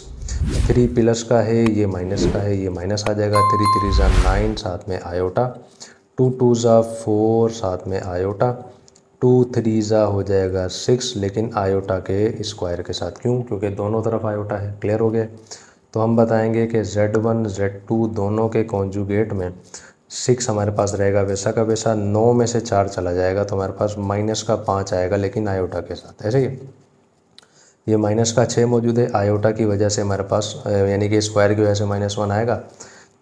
3 प्लस का है, ये माइनस का है, ये माइनस आ जाएगा। 3 3 ज़ा 9, साथ में आयोटा। 2 2 ज़ा 4, साथ में आयोटा। 2 3 ज़ा हो जाएगा 6, लेकिन आयोटा के स्क्वायर के साथ। क्यों, क्योंकि दोनों तरफ आयोटा है। क्लियर हो गया। तो हम बताएंगे कि Z1 Z2 दोनों के कॉन्जुगेट में 6 हमारे पास रहेगा वैसा का वैसा। 9 में से 4 चला जाएगा तो हमारे पास माइनस का 5 आएगा, लेकिन आयोटा के साथ, ऐसे ही। ये माइनस का 6 मौजूद है, आयोटा की वजह से हमारे पास यानी कि स्क्वायर की वजह से -1 आएगा।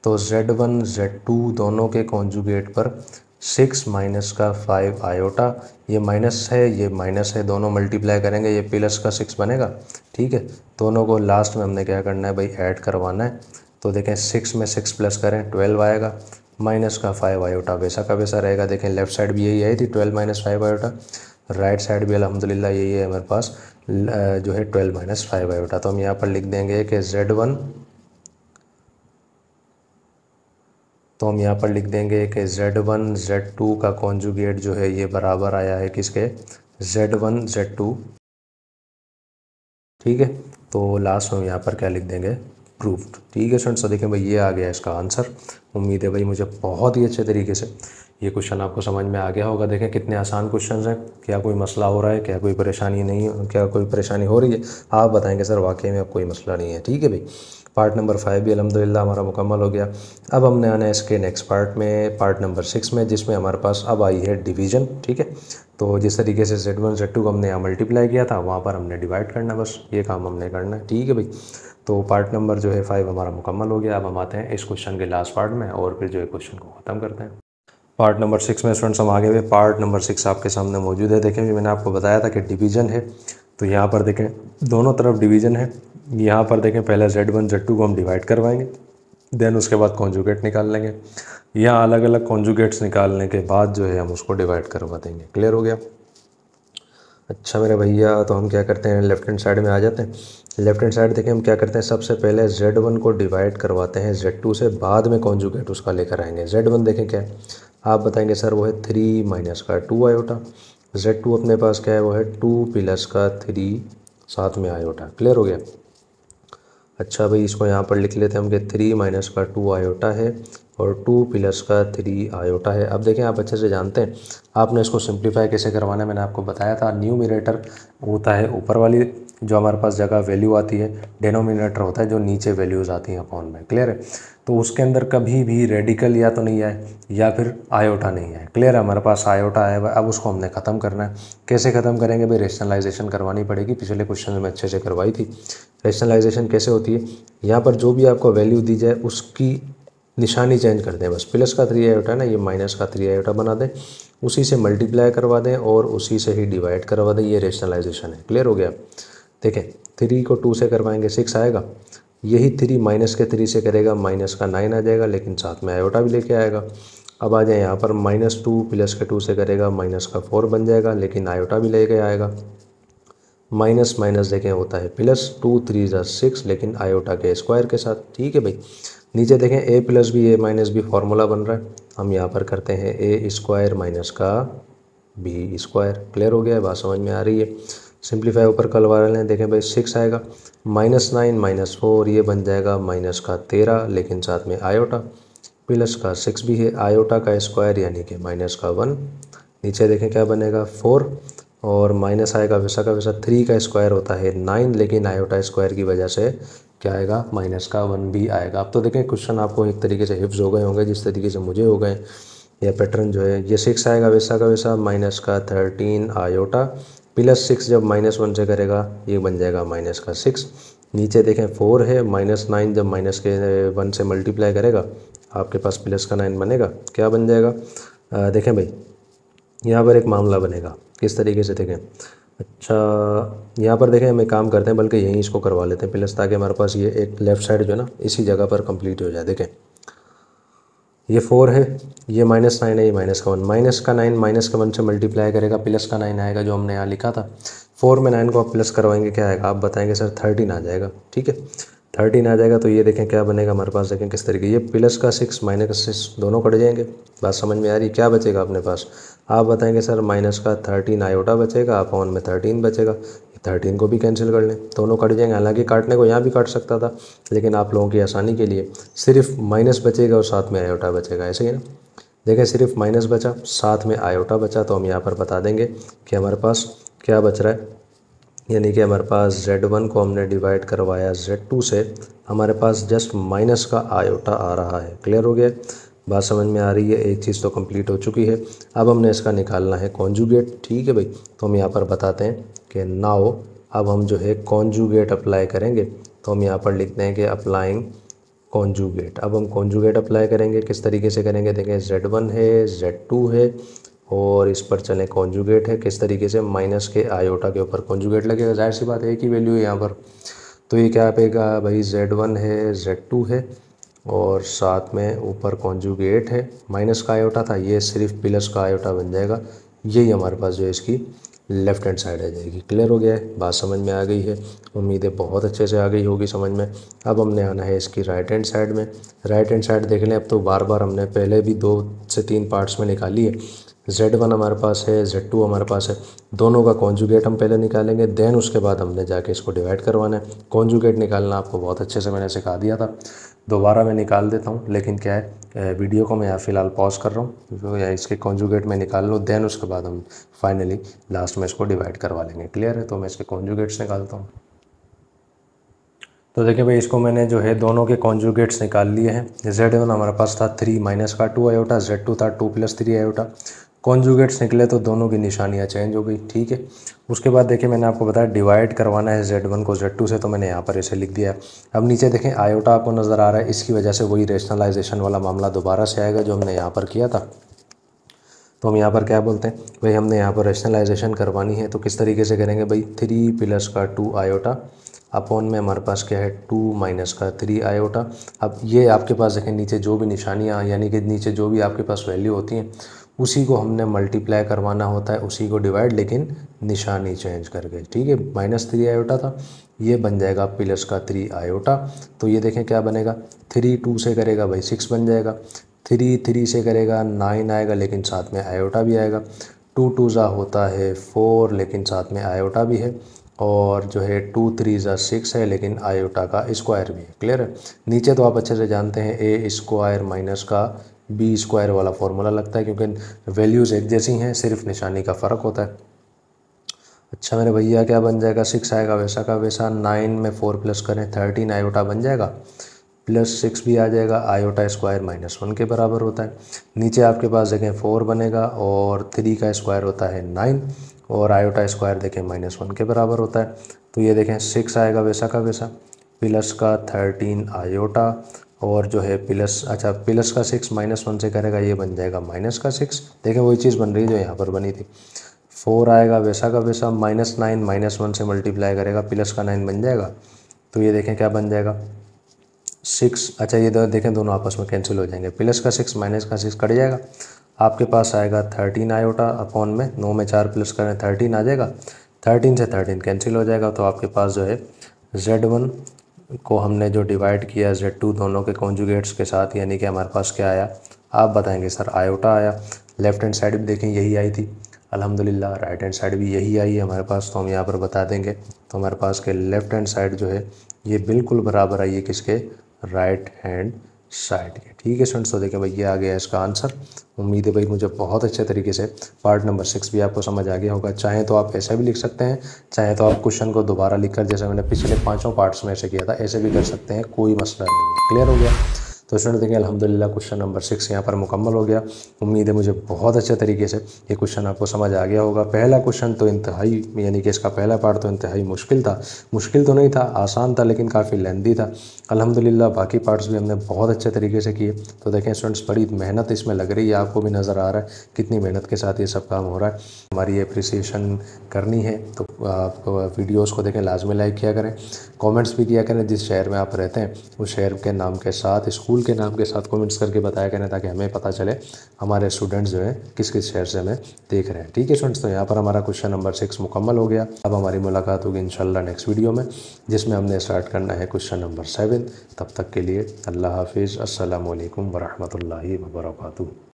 तो Z1 Z2 दोनों के कॉन्जुगेट पर 6 माइनस का 5 आयोटा। ये माइनस है, ये माइनस है, दोनों मल्टीप्लाई करेंगे, ये प्लस का 6 बनेगा। ठीक है, दोनों को लास्ट में हमने क्या करना है भाई, ऐड करवाना है। तो देखें 6 में 6 प्लस करें 12 आएगा, माइनस का 5 आयोटा वैसा का वैसा रहेगा। देखें लेफ्ट साइड भी यही आई थी 12 माइनस 5 आयोटा, राइट साइड भी अल्हम्दुलिल्लाह यही है हमारे पास जो है 12 माइनस 5 आयोटा। तो हम यहाँ पर लिख देंगे कि Z1, तो हम यहाँ पर लिख देंगे कि Z1 Z2 का कॉन्जुगेट जो है ये बराबर आया है किसके, Z1 Z2। ठीक है, तो लास्ट में यहाँ पर क्या लिख देंगे, प्रूफ्ड। ठीक है स्टूडेंट्स, तो देखें भाई ये आ गया इसका आंसर। उम्मीद है भाई मुझे बहुत ही अच्छे तरीके से ये क्वेश्चन आपको समझ में आ गया होगा। देखें कितने आसान क्वेश्चन हैं। क्या कोई मसला हो रहा है, क्या कोई परेशानी नहीं, क्या कोई परेशानी हो रही है, आप बताएंगे सर वाकई में अब कोई मसला नहीं है। ठीक है भाई, पार्ट नंबर 5 भी अल्हम्दुलिल्लाह हमारा मुकम्मल हो गया। अब हमने आना है इसके नेक्स्ट पार्ट में, पार्ट नंबर 6 में, जिसमें हमारे पास अब आई है डिवीज़न। ठीक है, तो जिस तरीके से Z1 Z2 को हमने यहाँ मल्टीप्लाई किया था, वहाँ पर हमने डिवाइड करना, बस ये काम हमने करना है। ठीक है भाई, तो पार्ट नंबर जो है 5 हमारा मुकम्मल हो गया। अब हम आते हैं इस क्वेश्चन के लास्ट पार्ट में, और फिर जो है क्वेश्चन को ख़त्म करते हैं। पार्ट नंबर 6 में स्टूडेंट्स हम आगे हुए। पार्ट नंबर 6 आपके सामने मौजूद है। देखें मैंने आपको बताया था कि डिवीज़न है, तो यहाँ पर देखें दोनों तरफ डिवीज़न है। यहाँ पर देखें पहले Z1 Z2 को हम डिवाइड करवाएंगे, देन उसके बाद कॉन्जुगेट निकाल लेंगे। यहाँ अलग अलग कॉन्जुगेट्स निकालने के बाद जो है हम उसको डिवाइड करवा देंगे। क्लियर हो गया। अच्छा मेरे भैया, तो हम क्या करते हैं, लेफ्ट हैंड साइड में आ जाते हैं। लेफ्ट हैंड साइड देखें हम क्या करते हैं, सबसे पहले Z1 को डिवाइड करवाते हैं Z2 से, बाद में कॉन्जुगेट उसका लेकर आएंगे। Z1 देखें क्या है, आप बताएंगे सर वो है 3 माइनस का 2 आयोटा। Z2 अपने पास क्या है, वो है 2 प्लस का 3 साथ में आयोटा। क्लियर हो गया। अच्छा भाई, इसको यहाँ पर लिख लेते हैं हम कि 3 माइनस का 2 आयोटा है और 2 प्लस का 3 आयोटा है। अब देखें आप अच्छे से जानते हैं, आपने इसको सिंप्लीफाई कैसे करवाना है, मैंने आपको बताया था। न्यूमरेटर होता है ऊपर वाली जो हमारे पास जगह वैल्यू आती है, डिनोमिनेटर होता है जो नीचे वैल्यूज़ आती हैं अपॉन में। क्लियर है, तो उसके अंदर कभी भी रेडिकल या तो नहीं आए या फिर आयोटा नहीं आए। क्लियर है, हमारे पास आयोटा आया हुआ है, अब उसको हमने ख़त्म करना है। कैसे ख़त्म करेंगे भाई, रेशनलाइजेशन करवानी पड़ेगी। पिछले क्वेश्चन में अच्छे से करवाई थी। रेशनलाइजेशन कैसे होती है, यहाँ पर जो भी आपको वैल्यू दी जाए उसकी निशानी चेंज कर दें, बस प्लस का 3 आयोटा है ना, ये माइनस का 3 आयोटा बना दें, उसी से मल्टीप्लाई करवा दें और उसी से ही डिवाइड करवा दें। ये रेशनलाइजेशन है। क्लियर हो गया। देखें 3 को 2 से करवाएंगे 6 आएगा, यही 3 माइनस के 3 से करेगा माइनस का 9 आ जाएगा, लेकिन साथ में आयोटा भी लेके आएगा। अब आ जाए यहाँ पर -2 प्लस के 2 से करेगा माइनस का 4 बन जाएगा, लेकिन आयोटा भी लेके आएगा। माइनस माइनस देखें होता है प्लस, 2 3 ज़ा 6 लेकिन आयोटा के स्क्वायर के साथ। ठीक है भाई। नीचे देखें ए प्लस बी ए माइनस बी फार्मूला बन रहा है, हम यहाँ पर करते हैं ए स्क्वायर माइनस का बी स्क्वायर। क्लियर हो गया है, बात समझ में आ रही है। सिंप्लीफाई ऊपर कल वाले हैं, देखें भाई 6 आएगा, -9 -4 ये बन जाएगा माइनस का 13 लेकिन साथ में आयोटा, प्लस का 6 भी है, आयोटा का स्क्वायर यानी कि माइनस का 1। नीचे देखें क्या बनेगा 4 और माइनस आएगा वैसा का वैसा, 3 का स्क्वायर होता है 9 लेकिन आयोटा स्क्वायर की वजह से क्या आएगा माइनस का 1 भी आएगा। अब तो देखें क्वेश्चन आपको एक तरीके से हिफ्ज हो गए होंगे जिस तरीके से मुझे हो गए। यह पैटर्न जो है ये 6 आएगा वैसा का वैसा, माइनस का 13 आयोटा, प्लस 6 जब -1 से करेगा ये बन जाएगा माइनस का 6। नीचे देखें 4 है, -9 जब माइनस के 1 से मल्टीप्लाई करेगा आपके पास प्लस का 9 बनेगा, क्या बन जाएगा देखें भाई यहाँ पर एक मामला बनेगा किस तरीके से देखें। अच्छा यहाँ पर देखें हम एक काम करते हैं, बल्कि यहीं इसको करवा लेते हैं प्लस, ताकि हमारे पास ये एक लेफ़्ट साइड जो है ना इसी जगह पर कंप्लीट हो जाए। देखें ये 4 है, ये -9 है, ये माइनस का 1, माइनस का 9 माइनस का 1 से मल्टीप्लाई करेगा प्लस का 9 आएगा जो हमने यहाँ लिखा था। 4 में 9 को आप प्लस करवाएंगे क्या आएगा, आप बताएंगे सर 13 आ जाएगा। ठीक है 13 आ जाएगा, तो ये देखें क्या बनेगा हमारे पास, देखें किस तरीके, ये प्लस का 6 माइनस का 6 दोनों कट जाएंगे। बात समझ में आ रही है, क्या बचेगा अपने पास, आप बताएंगे सर माइनस का 13 आयोटा बचेगा, अपॉन में 13 बचेगा, 13 को भी कैंसिल कर लें, दोनों कट जाएंगे। हालांकि काटने को यहाँ भी काट सकता था, लेकिन आप लोगों की आसानी के लिए सिर्फ माइनस बचेगा और साथ में आयोटा बचेगा, ऐसे ही ना। देखें सिर्फ माइनस बचा, साथ में आयोटा बचा, तो हम यहाँ पर बता देंगे कि हमारे पास क्या बच रहा है, यानी कि हमारे पास Z1 को हमने डिवाइड करवाया Z2 से, हमारे पास जस्ट माइनस का आयोटा आ रहा है। क्लियर हो गया, बात समझ में आ रही है, एक चीज़ तो कंप्लीट हो चुकी है। अब हमने इसका निकालना है कॉन्जुगेट। ठीक है भाई, तो हम यहाँ पर बताते हैं कि नाउ अब हम जो है कॉन्जुगेट अप्लाई करेंगे, तो हम यहाँ पर लिखते हैं कि अप्लाइंग कॉन्जुगेट। अब हम कॉन्जुगेट अप्लाई करेंगे, किस तरीके से करेंगे, देखें Z1 है, Z2 है और इस पर चलें कॉन्जुगेट है, किस तरीके से, माइनस के आयोटा के ऊपर कॉन्जुगेट लगेगा, जाहिर सी बात है एक ही वैल्यू है यहाँ पर, तो ये क्या आएगा भाई Z1 है, Z2 है और साथ में ऊपर कॉन्जुगेट है, माइनस का आयोटा था ये सिर्फ प्लस का आयोटा बन जाएगा, यही हमारे पास जो है इसकी लेफ़्ट हैंड साइड आ जाएगी। क्लियर हो गया है, बात समझ में आ गई है, उम्मीद है बहुत अच्छे से आ गई होगी समझ में। अब हमने आना है इसकी राइट हैंड साइड में। राइट हैंड साइड देख लें, अब तो बार बार हमने पहले भी 2 से 3 पार्ट्स में निकाली है। Z1 हमारे पास है, Z2 हमारे पास है, दोनों का कॉन्जुगेट हम पहले निकालेंगे, देन उसके बाद हमने जाके इसको डिवाइड करवाना है। कॉन्जुगेट निकालना आपको बहुत अच्छे से मैंने सिखा दिया था, दोबारा मैं निकाल देता हूँ, लेकिन क्या है वीडियो को मैं यहाँ फ़िलहाल पॉज कर रहा हूँ, तो या इसके कॉन्जुगेट में निकाल लो, देन उसके बाद हम फाइनली लास्ट में इसको डिवाइड करवा लेंगे। क्लियर है, तो मैं इसके कॉन्जुगेट्स निकालता हूँ। तो देखिए भाई इसको मैंने जो है दोनों के कॉन्जुगेट्स निकाल लिए हैं। Z1 हमारे पास था 3 माइनस का 2 आयोटा, Z2 था 2 + 3 आयोटा, कॉन्जुगेट्स निकले तो दोनों की निशानियाँ चेंज हो गई। ठीक है, उसके बाद देखिए मैंने आपको बताया डिवाइड करवाना है Z1 को Z2 से, तो मैंने यहाँ पर इसे लिख दिया है। अब नीचे देखें आयोटा आपको नज़र आ रहा है, इसकी वजह से वही रेशनलाइजेशन वाला मामला दोबारा से आएगा जो हमने यहाँ पर किया था। तो हम यहाँ पर क्या बोलते हैं भाई, हमने यहाँ पर रेशनलाइजेशन करवानी है, तो किस तरीके से करेंगे भाई, 3 + का 2 आयोटा अपॉन में हमारे पास क्या है 2 माइनस का 3 आयोटा। अब ये आपके पास देखें नीचे जो भी निशानियाँ यानी कि नीचे जो भी आपके पास वैल्यू होती हैं उसी को हमने मल्टीप्लाई करवाना होता है, उसी को डिवाइड, लेकिन निशानी चेंज करके। ठीक है, -3 आयोटा था, ये बन जाएगा प्लस का 3 आयोटा, तो ये देखें क्या बनेगा, 3 2 से करेगा भाई 6 बन जाएगा, 3 3 से करेगा 9 आएगा लेकिन साथ में आयोटा भी आएगा, 2 2 ज़ा होता है 4 लेकिन साथ में आयोटा भी है, और जो है 2 3 ज़ा 6 है लेकिन आयोटा का स्क्वायर भी है। क्लियर है, नीचे तो आप अच्छे से जानते हैं ए स्क्वायर माइनस का बी स्क्वायर वाला फॉर्मूला लगता है, क्योंकि वैल्यूज़ एक जैसी हैं, सिर्फ निशानी का फ़र्क होता है। अच्छा मेरे भैया क्या बन जाएगा, 6 आएगा वैसा का वैसा, 9 में 4 प्लस करें 13 आयोटा बन जाएगा, प्लस 6 भी आ जाएगा, आयोटा स्क्वायर -1 के बराबर होता है। नीचे आपके पास देखें 4 बनेगा और 3 का स्क्वायर होता है 9 और आयोटा स्क्वायर देखें -1 के बराबर होता है। तो ये देखें 6 आएगा वैसा का वैसा, प्लस का 13 आयोटा और जो है प्लस, अच्छा प्लस का 6 -1 से करेगा ये बन जाएगा माइनस का 6। देखें वही चीज़ बन रही है जो यहाँ पर बनी थी। 4 आएगा वैसा का वैसा, -9 -1 से मल्टीप्लाई करेगा प्लस का 9 बन जाएगा, तो ये देखें क्या बन जाएगा 6। अच्छा ये देखें दोनों आपस में कैंसिल हो जाएंगे, प्लस का 6 माइनस का 6 कट जाएगा, आपके पास आएगा 13 आयोटा अपॉन में 9 में 4 प्लस करें 13 आ जाएगा, 13 से 13 कैंसिल हो जाएगा, तो आपके पास जो है Z1 को हमने जो डिवाइड किया Z2 दोनों के कॉन्जुगेट्स के साथ, यानी कि हमारे पास क्या आया, आप बताएंगे सर आयोटा आया। लेफ्ट हैंड साइड भी देखें यही आई थी अल्हम्दुलिल्लाह, राइट हैंड साइड भी यही आई है हमारे पास, तो हम यहाँ पर बता देंगे। तो हमारे पास के लेफ्ट हैंड साइड जो है ये बिल्कुल बराबर आई है किसके, राइट हैंड साइड के। ठीक है स्टूडेंट्स, तो देखें भाई ये आ गया इसका आंसर। उम्मीद है भाई मुझे बहुत अच्छे तरीके से पार्ट नंबर 6 भी आपको समझ आ गया होगा। चाहे तो आप ऐसे भी लिख सकते हैं, चाहे तो आप क्वेश्चन को दोबारा लिखकर, जैसे मैंने पिछले 5 पार्ट्स में ऐसे किया था, ऐसे भी कर सकते हैं, कोई मसला नहीं है। क्लियर हो गया। तो स्टूडेंट देखिए अल्हम्दुलिल्लाह क्वेश्चन नंबर 6 यहाँ पर मुकम्मल हो गया। उम्मीद है मुझे बहुत अच्छे तरीके से ये क्वेश्चन आपको समझ आ गया होगा। पहला क्वेश्चन तो इंतहाई, यानी कि इसका पहला पार्ट तो इंतहाई मुश्किल था, मुश्किल तो नहीं था, आसान था, लेकिन काफ़ी लेंदी था। अल्हम्दुलिल्लाह बाकी पार्ट्स भी हमने बहुत अच्छे तरीके से किए। तो देखें स्टूडेंट्स बड़ी मेहनत इसमें लग रही है, आपको भी नज़र आ रहा है कितनी मेहनत के साथ ये सब काम हो रहा है। हमारी अप्रिसिएशन करनी है तो आप वीडियोज़ को देखें, लाजमी लाइक किया करें, कमेंट्स भी किया करें। जिस शहर में आप रहते हैं उस शहर के नाम के साथ, स्कूल के नाम के साथ कमेंट्स करके बताया करें, ताकि हमें पता चले हमारे स्टूडेंट्स जो हैं किस किस शहर से हमें देख रहे हैं। ठीक है स्टूडेंट्स, तो यहाँ पर हमारा क्वेश्चन नंबर 6 मुकम्मल हो गया। अब हमारी मुलाकात होगी इंशाल्लाह नेक्स्ट वीडियो में, जिसमें हमने स्टार्ट करना है क्वेश्चन नंबर 7। तब तक के लिए अल्लाह हाफिज़, अस्सलामु अलैकुम वरहमतुल्लाहि वबरकातुहू।